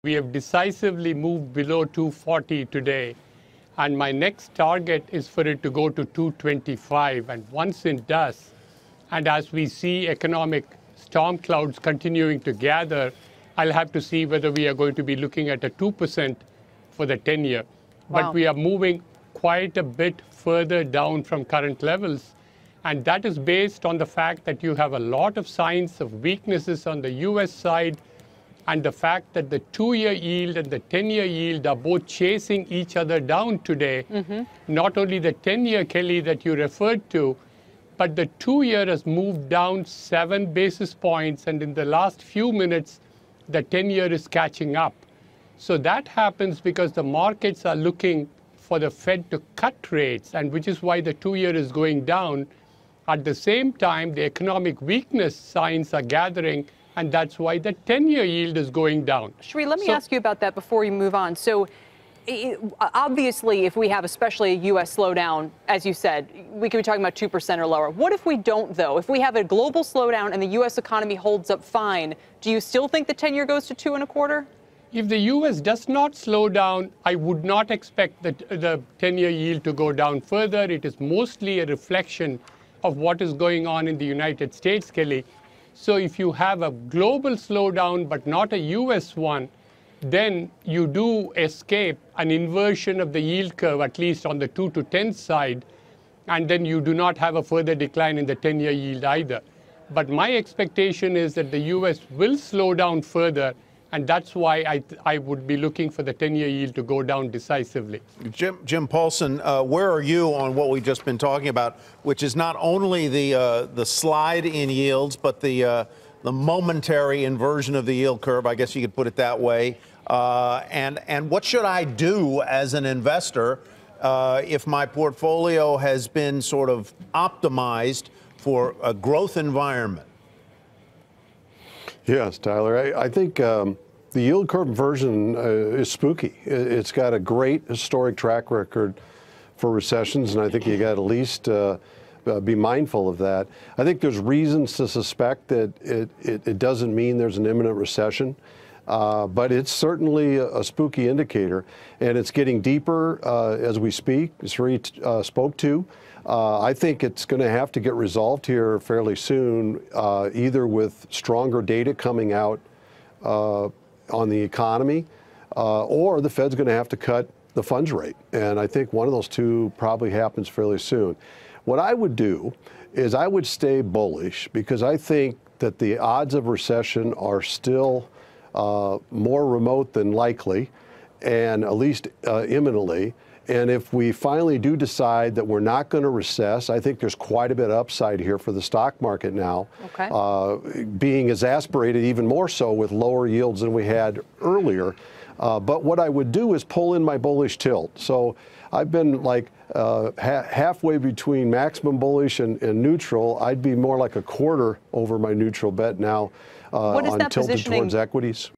We have decisively moved below 240 today, and my next target is for it to go to 225. And once it does, and as we see economic storm clouds continuing to gather, I'll have to see whether we are going to be looking at a 2% for the 10-year. Wow. But we are moving quite a bit further down from current levels. And that is based on the fact that you have a lot of signs of weaknesses on the US side, and the fact that the 2-year yield and the 10-year yield are both chasing each other down today. Not only the 10-year, Kelly, that you referred to, but the 2-year has moved down 7 basis points, and in the last few minutes, the 10-year is catching up. So that happens because the markets are looking for the Fed to cut rates, and which is why the 2-year is going down. At the same time, the economic weakness signs are gathering, and that's why the 10-year yield is going down. Sri, let me ask you about that before you move on. So obviously, if we have especially a U.S. slowdown, as you said, we could be talking about 2% or lower. What if we don't, though? If we have a global slowdown and the U.S. economy holds up fine, do you still think the 10-year goes to 2.25? If the U.S. does not slow down, I would not expect the 10-year yield to go down further. It is mostly a reflection of what is going on in the United States, Kelly. So if you have a global slowdown but not a US one, then you do escape an inversion of the yield curve, at least on the 2 to 10 side, and then you do not have a further decline in the 10-year yield either. But my expectation is that the US will slow down further, and that's why I would be looking for the 10-year yield to go down decisively. Jim Paulsen, where are you on what we've just been talking about, which is not only the slide in yields, but the momentary inversion of the yield curve, I guess you could put it that way. And what should I do as an investor if my portfolio has been sort of optimized for a growth environment? Yes, Tyler, I think the yield curve inversion is spooky. It's got a great historic track record for recessions, and I think you got to at least be mindful of that. I think there's reasons to suspect that it doesn't mean there's an imminent recession, but it's certainly a spooky indicator, and it's getting deeper as we speak, as Sri spoke to. I think it's going to have to get resolved here fairly soon, either with stronger data coming out on the economy, or the Fed's going to have to cut the funds rate. And I think one of those two probably happens fairly soon. What I would do is I would stay bullish, because I think that the odds of recession are still more remote than likely, and at least imminently. And if we finally do decide that we're not going to recess, I think there's quite a bit of upside here for the stock market now, being exasperated even more so with lower yields than we had earlier. But what I would do is pull in my bullish tilt. So I've been like halfway between maximum bullish and neutral. I'd be more like a quarter over my neutral bet now on tilted towards equities.